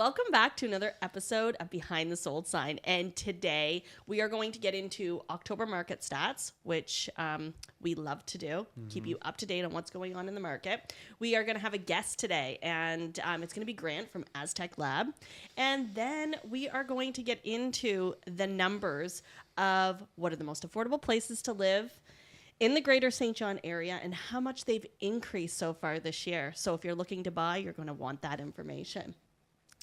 Welcome back to another episode of Behind the Sold Sign. And today we are going to get into October market stats, which we love to do, keep you up to date on what's going on in the market. We are going to have a guest today, and it's going to be Grant from Aztec Lab. And then we are going to get into the numbers of what are the most affordable places to live in the greater St. John area and how much they've increased so far this year. So if you're looking to buy, you're going to want that information.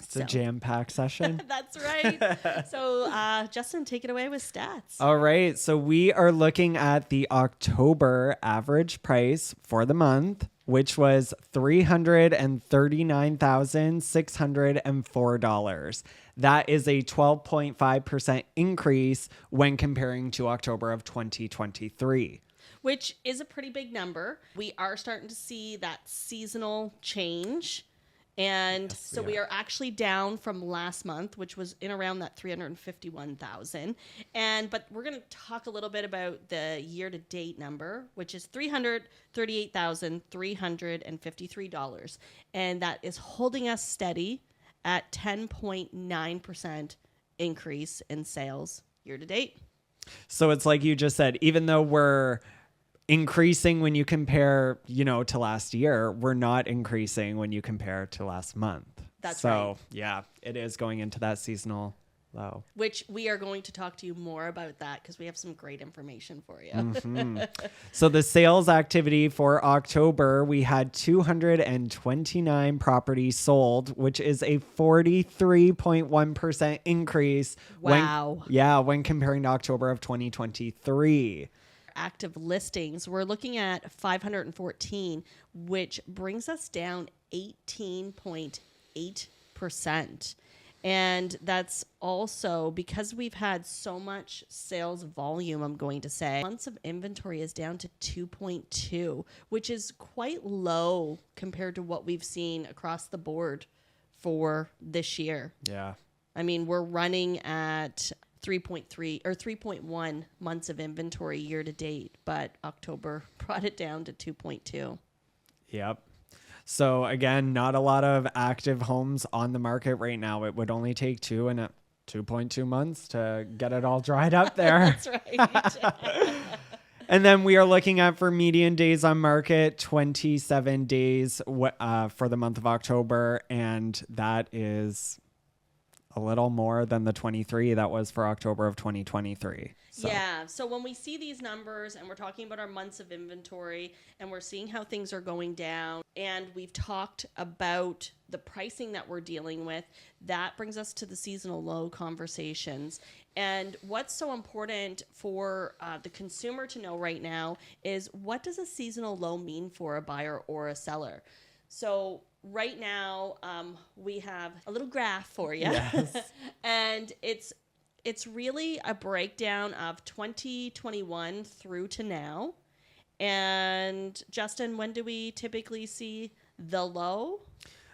It's a jam-packed session. That's right. So, Justin, take it away with stats. All right. So we are looking at the October average price for the month, which was $339,604. That is a 12.5% increase when comparing to October of 2023. Which is a pretty big number. We are starting to see that seasonal change. And yes, so we are actually down from last month, which was in around that 351,000. But we're going to talk a little bit about the year-to-date number, which is $338,353. And that is holding us steady at 10.9% increase in sales year-to-date. So it's like you just said, even though we're increasing when you compare, to last year, we're not increasing when you compare to last month. That's right. So, yeah, it is going into that seasonal low. Which we are going to talk to you more about that because we have some great information for you. Mm-hmm. So the sales activity for October, we had 229 properties sold, which is a 43.1% increase. Wow. When comparing to October of 2023. Active listings, we're looking at 514, which brings us down 18.8%. And that's also because we've had so much sales volume, I'm going to say. Months of inventory is down to 2.2, which is quite low compared to what we've seen across the board for this year. Yeah. I mean, we're running at 3.3 or 3.1 months of inventory year to date, but October brought it down to 2.2. Yep. So again, not a lot of active homes on the market right now. It would only take 2.2 months to get it all dried up there. That's right. And then we are looking at for median days on market, 27 days for the month of October. And that is a little more than the 23 that was for October of 2023. So. Yeah. So when we see these numbers and we're talking about our months of inventory and we're seeing how things are going down and we've talked about the pricing that we're dealing with, that brings us to the seasonal low conversations. And what's so important for the consumer to know right now is what does a seasonal low mean for a buyer or a seller? So right now, we have a little graph for you. Yes. And it's really a breakdown of 2021 through to now. And Justin, when do we typically see the low?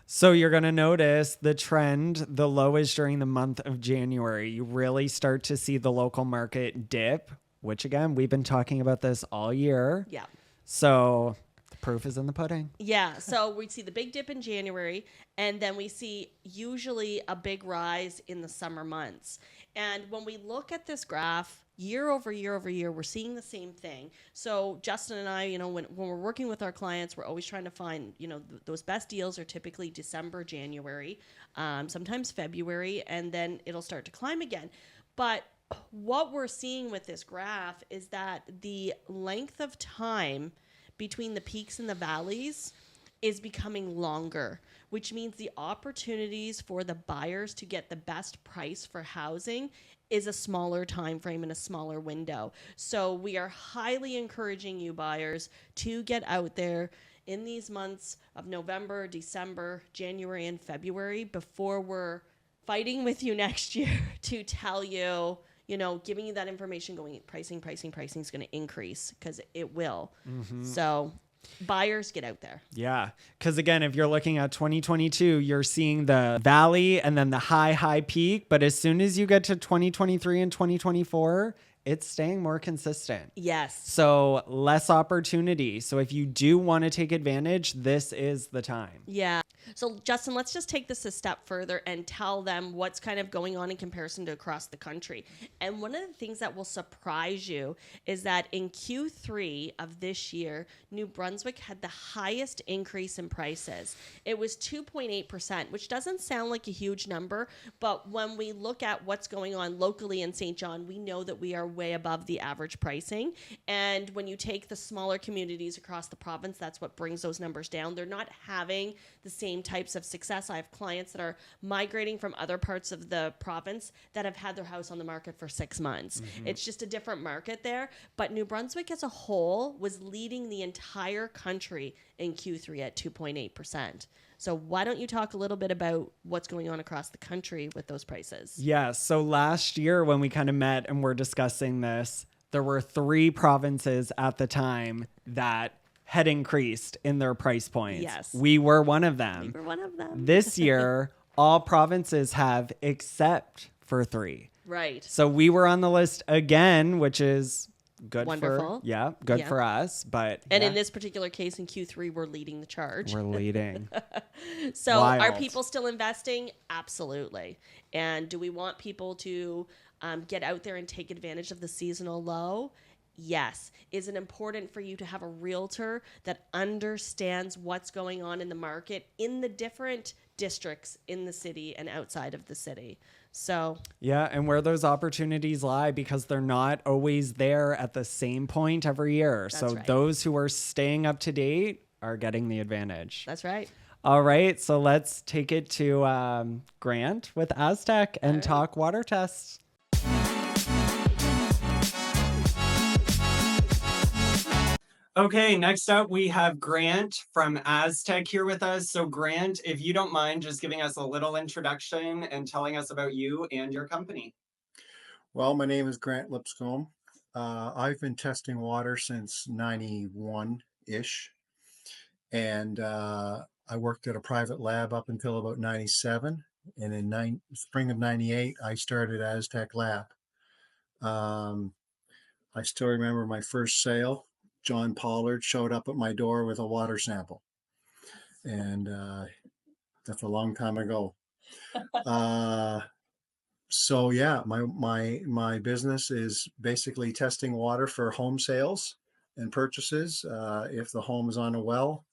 So you're going to notice the trend, the low is during the month of January. You really start to see the local market dip, which again, we've been talking about this all year. Yeah. So proof is in the pudding. Yeah. So we see the big dip in January, and then we see usually a big rise in the summer months. And when we look at this graph, year over year over year, we're seeing the same thing. So Justin and I, when we're working with our clients, we're always trying to find, those best deals are typically December, January, sometimes February, and then it'll start to climb again. But what we're seeing with this graph is that the length of time between the peaks and the valleys is becoming longer, which means the opportunities for the buyers to get the best price for housing is a smaller time frame and a smaller window. So we are highly encouraging you buyers to get out there in these months of November, December, January, and February before we're fighting with you next year to tell you, giving you that information going, pricing is going to increase, because it will. Mm-hmm. So buyers, get out there. Yeah. Because again, if you're looking at 2022, you're seeing the valley and then the high peak. But as soon as you get to 2023 and 2024, it's staying more consistent. Yes. So less opportunity. So if you do want to take advantage, this is the time. Yeah. So, Justin, let's just take this a step further and tell them what's kind of going on in comparison to across the country. And one of the things that will surprise you is that in Q3 of this year, New Brunswick had the highest increase in prices. It was 2.8%, which doesn't sound like a huge number, but when we look at what's going on locally in St. John, we know that we are way above the average pricing. And when you take the smaller communities across the province, that's what brings those numbers down. They're not having the same types of success. I have clients that are migrating from other parts of the province that have had their house on the market for 6 months. It's just a different market there. But New Brunswick as a whole was leading the entire country in Q3 at 2.8%. So why don't you talk a little bit about what's going on across the country with those prices? Yeah. So last year when we kind of met and were discussing this, there were 3 provinces at the time that had increased in their price points. Yes. We were one of them. We were one of them. This year, all provinces have except for 3. Right. So we were on the list again, which is good. Wonderful. Good Yeah. for us. But And yeah, in this particular case, in Q3, we're leading the charge. we're leading. So are Wild. people still investing? Absolutely. And do we want people to get out there and take advantage of the seasonal low? Yes. Is it important for you to have a realtor that understands what's going on in the market in the different districts in the city and outside of the city? So Yeah, and where those opportunities lie, because they're not always there at the same point every year. So right. those who are staying up to date are getting the advantage. that's right. All right, so let's take it to Grant with Aztec and talk water tests. Okay, next up we have Grant from Aztec here with us. So Grant, if you don't mind just giving us a little introduction and telling us about you and your company. Well, my name is Grant Lipscomb. I've been testing water since 91-ish. And I worked at a private lab up until about 97. And in spring of 98, I started Aztec Lab. I still remember my first sale. John Pollard showed up at my door with a water sample. And that's a long time ago. So yeah, my business is basically testing water for home sales and purchases. If the home is on a well,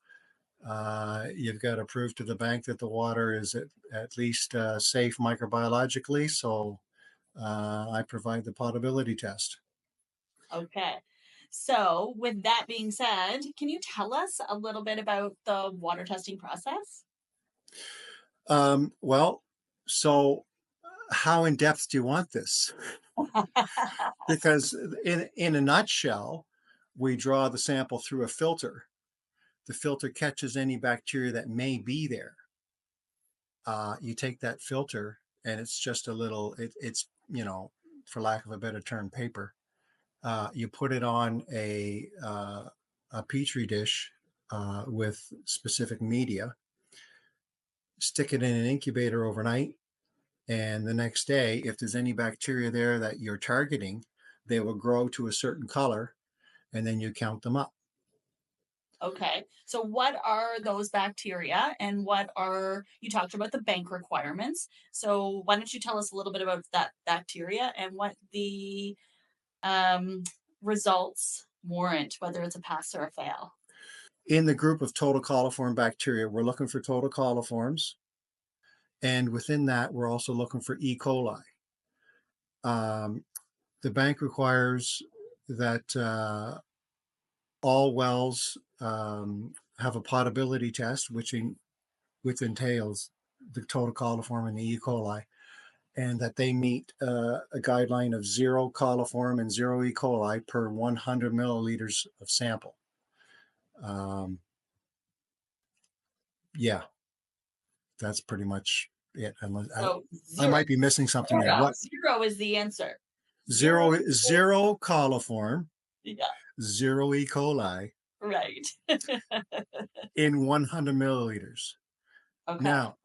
you've got to prove to the bank that the water is at least safe microbiologically. So I provide the potability test. Okay. So, with that being said, can you tell us a little bit about the water testing process? Well, so how in depth do you want this? Because in a nutshell, we draw the sample through a filter. The filter catches any bacteria that may be there. You take that filter, and it's just a little, it's, for lack of a better term, paper. You put it on a petri dish with specific media, stick it in an incubator overnight, and the next day, if there's any bacteria there that you're targeting, they will grow to a certain color, and then you count them up. Okay. So, what are those bacteria and you talked about the bank requirements. So, why don't you tell us a little bit about that bacteria and what the results warrant, whether it's a pass or a fail? In the group of total coliform bacteria, we're looking for total coliforms. And within that, we're also looking for E. coli. The bank requires that all wells have a potability test, which entails the total coliform and the E. coli, and that they meet a guideline of 0 coliform and 0 E. coli per 100 milliliters of sample. Yeah, that's pretty much it. So, I might be missing something there. What? 0 is the answer. Zero coliform, Yeah, 0 E. coli right. in 100 milliliters. Okay. Now,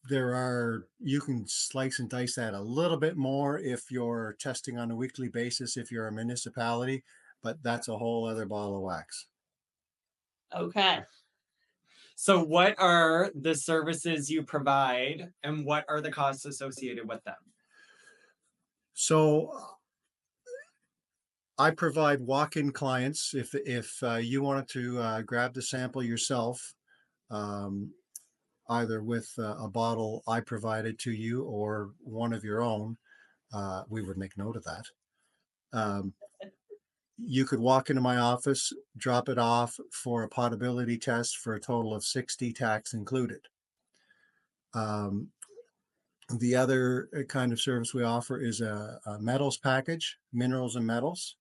you can slice and dice that a little bit more if you're testing on a weekly basis, if you're a municipality, but that's a whole other ball of wax. Okay. So what are the services you provide and what are the costs associated with them? So I provide walk-in clients. If you wanted to grab the sample yourself, um, either with a bottle I provided to you or one of your own, we would make note of that. You could walk into my office, drop it off for a potability test for a total of 60, tax included. The other kind of service we offer is a metals package, minerals and metals.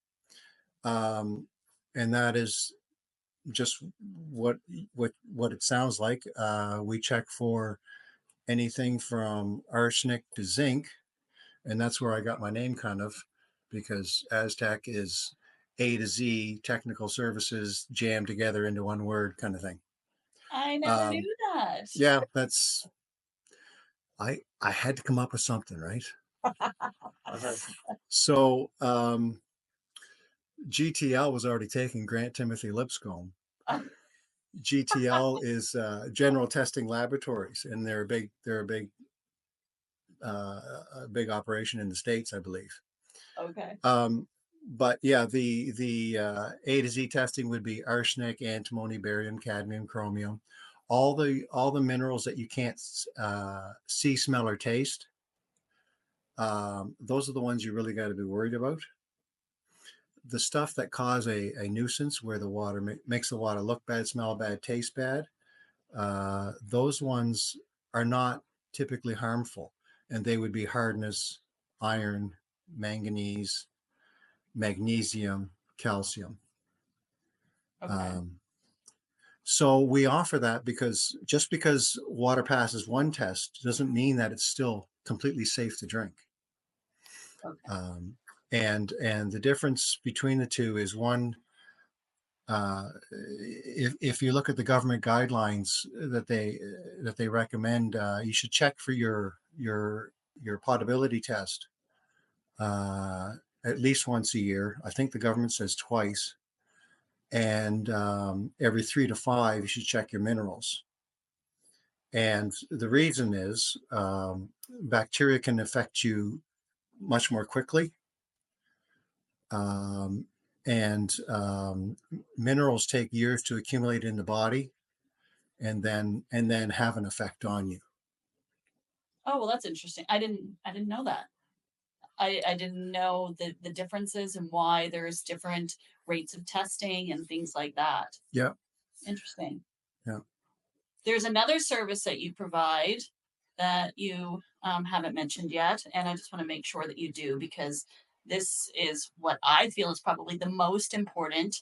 And that is just what it sounds like. We check for anything from arsenic to zinc, and that's where I got my name, kind of, because Aztec is A to Z technical services jammed together into one word, kind of thing. I never knew that. Yeah, that's I had to come up with something, right? So GTL was already taking Grant Timothy Lipscomb. GTL is General Testing Laboratories, and they're a big operation in the States, I believe. Okay. But yeah, the A to Z testing would be arsenic, antimony, barium, cadmium, chromium, all the minerals that you can't see, smell, or taste. Those are the ones you really got to be worried about. The stuff that cause a nuisance, where the water makes the water look bad, smell bad, taste bad, those ones are not typically harmful, and they would be hardness, iron, manganese, magnesium, calcium. Okay. So we offer that because just because water passes one test doesn't mean that it's still completely safe to drink. Okay. And the difference between the two is one, if you look at the government guidelines that they recommend, you should check for your potability test at least once a year. I think the government says twice, and every 3 to 5 you should check your minerals. And the reason is bacteria can affect you much more quickly. And minerals take years to accumulate in the body and then have an effect on you. Oh, well, that's interesting. I didn't know that. I didn't know the differences and why there's different rates of testing and things like that. Yeah. Interesting. Yeah. There's another service that you provide that you haven't mentioned yet, and I just want to make sure that you do, because this is what I feel is probably the most important,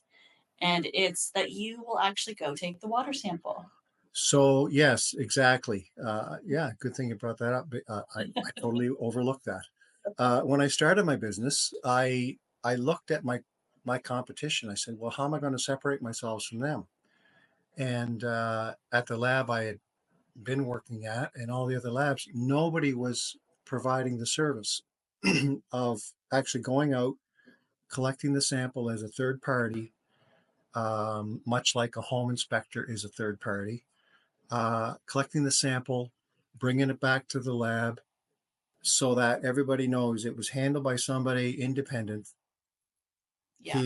and it's that you will actually go take the water sample. So yes, exactly. Yeah, good thing you brought that up. I totally overlooked that. When I started my business, I looked at my competition. I said, well, how am I going to separate myself from them? And at the lab I had been working at and all the other labs, nobody was providing the service of actually going out, collecting the sample as a third party, much like a home inspector is a third party, collecting the sample, bringing it back to the lab so that everybody knows it was handled by somebody independent. Yeah.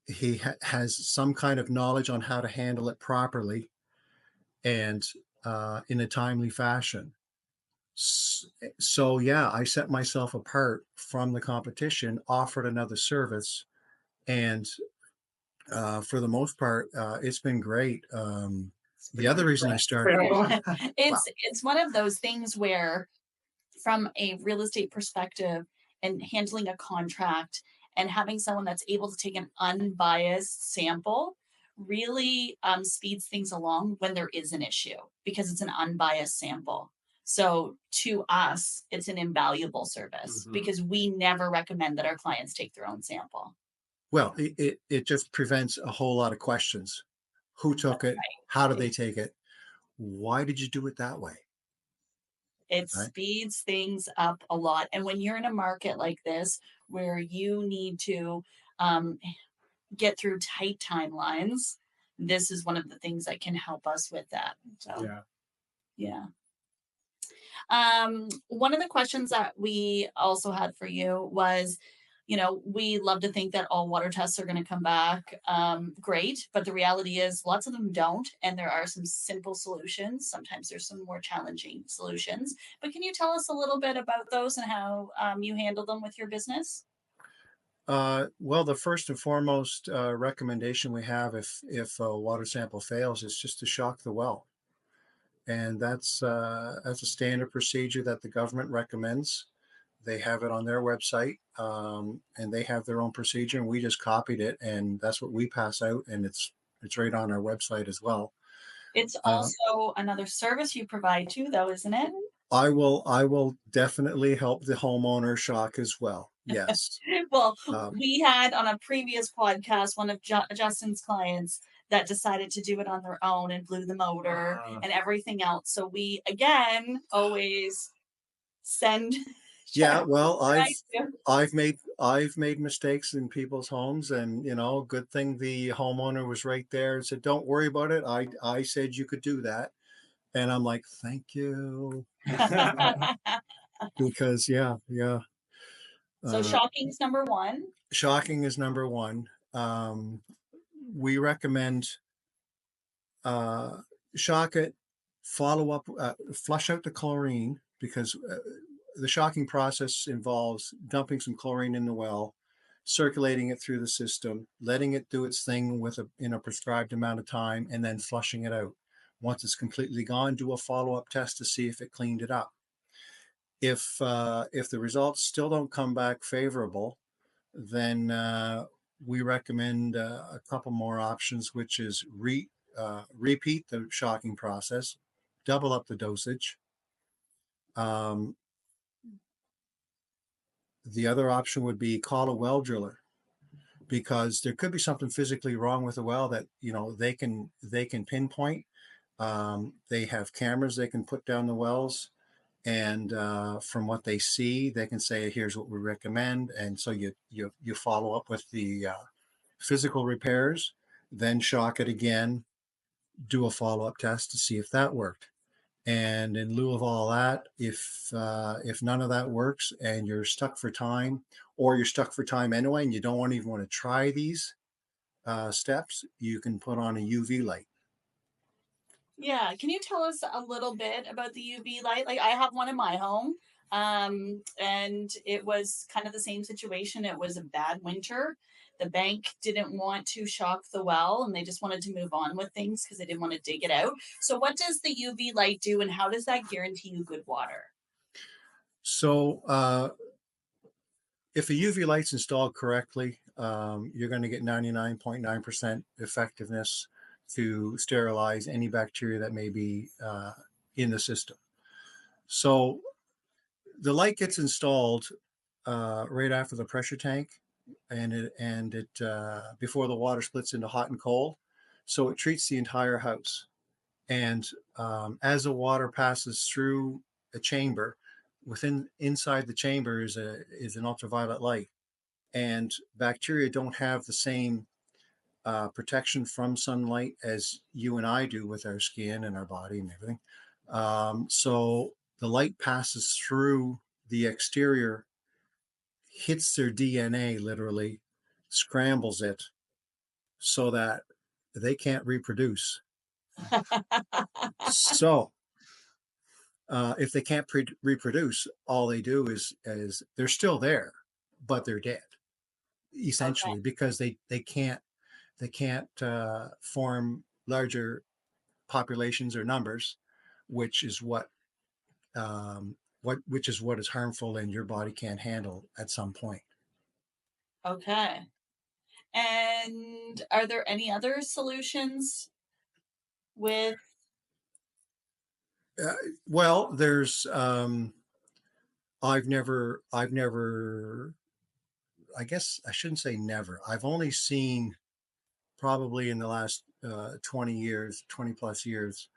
He has some kind of knowledge on how to handle it properly and in a timely fashion. So yeah, I set myself apart from the competition, offered another service, and for the most part, it's been great. The other reason I started, It's one of those things where, from a real estate perspective and handling a contract and having someone that's able to take an unbiased sample really speeds things along when there is an issue, because it's an unbiased sample. So to us, it's an invaluable service because we never recommend that our clients take their own sample. well, it just prevents a whole lot of questions. Who took it? How did they take it? Why did you do it that way? It Right. speeds things up a lot. And when you're in a market like this, where you need to um, get through tight timelines, this is one of the things that can help us with that. So, Yeah. yeah. One of the questions that we also had for you was, we love to think that all water tests are going to come back great, but the reality is lots of them don't. And there are some simple solutions. Sometimes there's some more challenging solutions. But can you tell us a little bit about those and how you handle them with your business? Well, the first and foremost recommendation we have if a water sample fails is just to shock the well, and that's a standard procedure that the government recommends. They have it on their website, and they have their own procedure, and we just copied it, and that's what we pass out, and it's right on our website as well. It's Uh, also another service you provide too, though, isn't it? I will definitely help the homeowner shock as well. Yes. Well, Um, we had on a previous podcast one of Justin's clients that decided to do it on their own and blew the motor Uh, and everything else. So we again always send yeah, check. well, Right? I've made mistakes in people's homes, and good thing the homeowner was right there and said, "Don't worry about it. I said you could do that." And I'm like, "Thank you." Because yeah, yeah. So Uh, shocking's number one. Shocking is number one. We recommend uh, shock it, follow up, flush out the chlorine, because the shocking process involves dumping some chlorine in the well, circulating it through the system, letting it do its thing in a prescribed amount of time, and then flushing it out. Once it's completely gone, do a follow-up test to see if it cleaned it up. If the results still don't come back favorable, then we recommend a couple more options, which is repeat the shocking process, double up the dosage. Um, the other option would be call a well driller, because there could be something physically wrong with the well that they can pinpoint. They have cameras they can put down the wells, and from what they see, they can say, "Here's what we recommend." And so you follow up with the physical repairs, then shock it again, do a follow up test to see if that worked. And in lieu of all that, if none of that works and you're stuck for time, or you're stuck for time anyway, and you don't even want to try these steps, you can put on a UV light. Yeah. Can you tell us a little bit about the UV light? Like I have one in my home. And it was kind of the same situation. It was a bad winter. The bank didn't want to shock the well and they just wanted to move on with things because they didn't want to dig it out. So what does the UV light do and how does that guarantee you good water? So if a UV light's installed correctly, you're going to get 99.9% effectiveness to sterilize any bacteria that may be in the system. So the light gets installed right after the pressure tank, and it before the water splits into hot and cold, so it treats the entire house. And as the water passes through a chamber, inside the chamber is an ultraviolet light, and bacteria don't have the same protection from sunlight as you and I do with our skin and our body and everything. So the light passes through the exterior, hits their DNA literally, scrambles it so that they can't reproduce. So if they can't reproduce, all they do is they're still there, but they're dead Okay. essentially, because they can't form larger populations or numbers, which is what is harmful and your body can't handle at some point. Okay. And are there any other solutions with Uh, well, there's I've never, I guess I shouldn't say never. I've only seen, probably in the last 20 years, 20 plus years,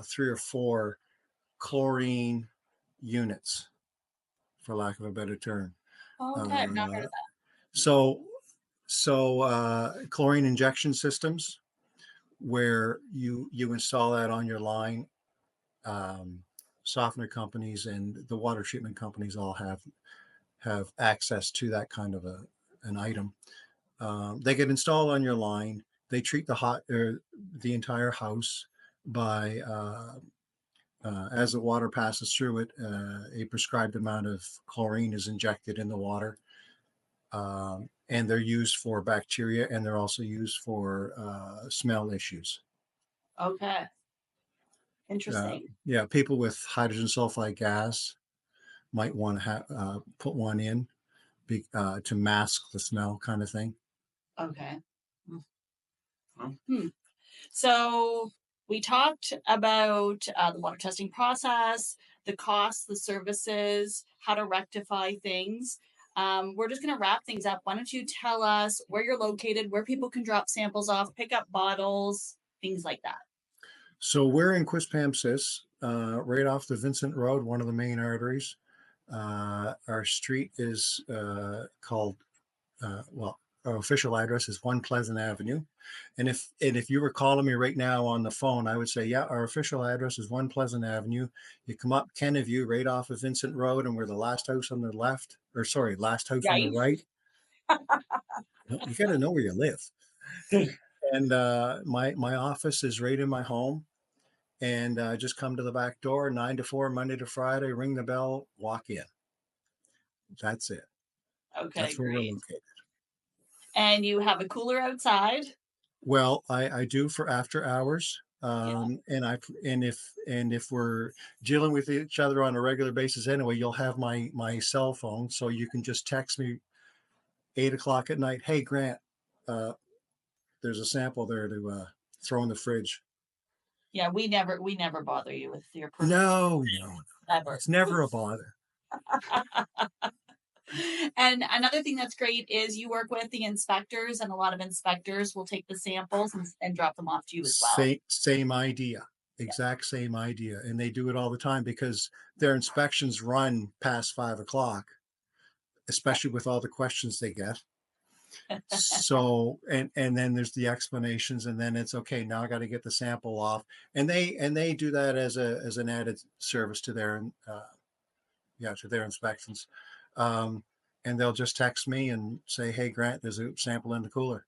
3 or 4 chlorine units, for lack of a better term. Okay, I've not heard of that. So chlorine injection systems, where you install that on your line. Softener companies and the water treatment companies all have access to that kind of an item. They get installed on your line. They treat the entire house by as the water passes through it, a prescribed amount of chlorine is injected in the water. And they're used for bacteria, and they're also used for smell issues. Okay. Interesting. Yeah, people with hydrogen sulfide gas might want to put one in to mask the smell, kind of thing. Okay. So we talked about the water testing process, the costs, the services, how to rectify things. We're just going to wrap things up. Why don't you tell us where you're located, where people can drop samples off, pick up bottles, things like that. So we're in Quispamsis, right off the Vincent Road, one of the main arteries. Our street is called, our official address is 1 Pleasant Avenue. And if you were calling me right now on the phone, I would say, yeah, our official address is 1 Pleasant Avenue. You come up Kenneview right off of Vincent Road, and we're the last house on the left, or sorry, last house on the right. You got to know where you live. And my office is right in my home. And just come to the back door, 9 to 4, Monday to Friday, ring the bell, walk in. That's it. Okay, That's where we're great. located. And you have a cooler outside? Well, I do for after hours. And if we're dealing with each other on a regular basis anyway, you'll have my cell phone, so you can just text me 8:00 at night. Hey, Grant, there's a sample there to throw in the fridge. Yeah, we never bother you with your No, ever. it's never a bother. And another thing that's great is you work with the inspectors, and a lot of inspectors will take the samples and drop them off to you as well. Same idea, exact same idea. And they do it all the time because their inspections run past 5:00, especially with all the questions they get. So, and then there's the explanations, and then it's okay. Now I got to get the sample off, and they do that as an added service to their inspections. And they'll just text me and say, "Hey, Grant, there's a sample in the cooler."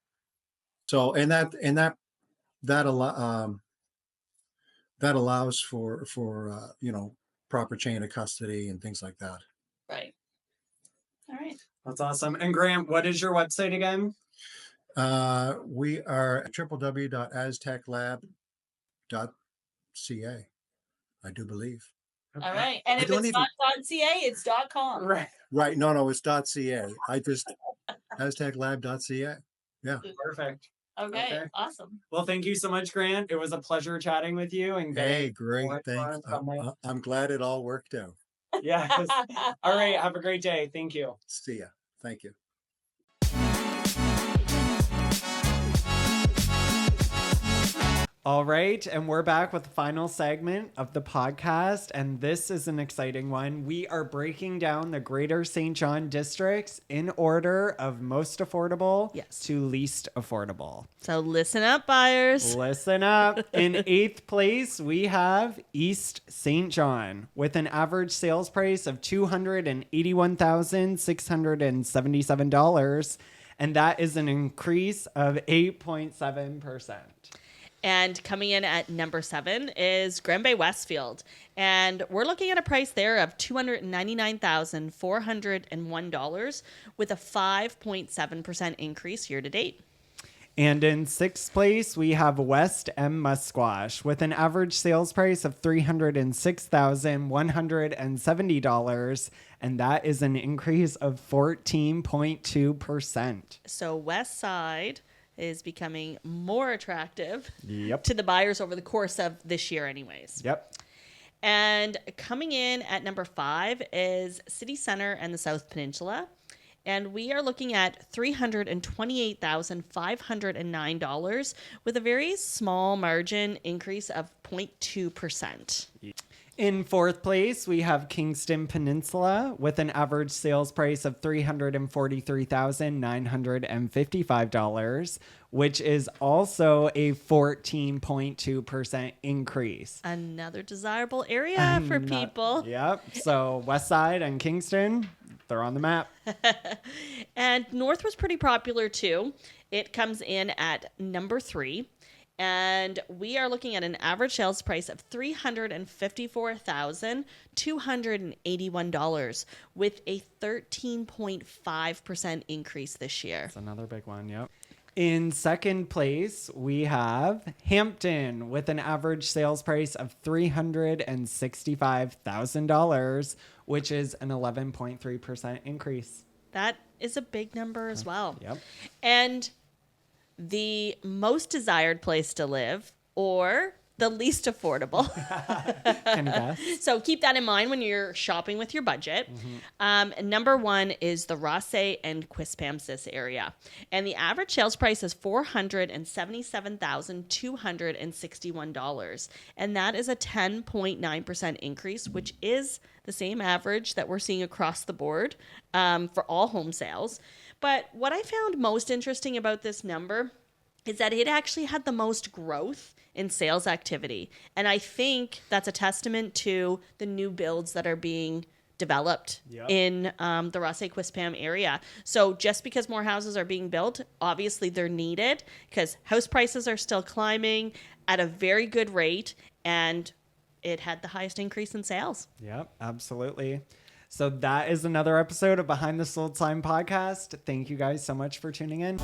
So, that allows for proper chain of custody and things like that. Right. All right. That's awesome. And Grant, what is your website again? We are at www.azteclab.ca, I do believe. All right. And if it's not .ca, it's .com. Right. Right. No, it's .ca. I just azteclab.ca. Yeah. Perfect. Okay. Awesome. Well, thank you so much, Grant. It was a pleasure chatting with you. And hey, great. Thanks. I'm glad it all worked out. Yes. All right. Have a great day. Thank you. See ya. Thank you. All right, and we're back with the final segment of the podcast, and this is an exciting one. We are breaking down the Greater St. John districts in order of most affordable to least affordable. So listen up, buyers. Listen up. In 8th place, we have East St. John with an average sales price of $281,677, and that is an increase of 8.7%. And coming in at number 7 is Granby Westfield. And we're looking at a price there of $299,401 with a 5.7% increase year to date. And in 6th place, we have West M. Musquash with an average sales price of $306,170. And that is an increase of 14.2%. So West Side is becoming more attractive to the buyers over the course of this year anyways. Yep. And coming in at number 5 is City Center and the South Peninsula. And we are looking at $328,509 with a very small margin increase of 0.2%. In fourth place, we have Kingston Peninsula with an average sales price of $343,955, which is also a 14.2% increase. Another desirable area for people. Yep. So West Side and Kingston, they're on the map. And North was pretty popular too. It comes in at number 3. And we are looking at an average sales price of $354,281 with a 13.5% increase this year. That's another big one. Yep. In second place, we have Hampton with an average sales price of $365,000, which is an 11.3% increase. That is a big number as well. Yep. And the most desired place to live or the least affordable. Can you guess? So keep that in mind when you're shopping with your budget. Number 1 is the Rothesay and Quispamsis area. And the average sales price is $477,261. And that is a 10.9% increase, which is the same average that we're seeing across the board for all home sales. But what I found most interesting about this number is that it actually had the most growth in sales activity. And I think that's a testament to the new builds that are being developed in the Rothesay Quispam area. So just because more houses are being built, obviously they're needed because house prices are still climbing at a very good rate, and it had the highest increase in sales. Yep, absolutely. So that is another episode of Behind the Sold Sign podcast. Thank you guys so much for tuning in.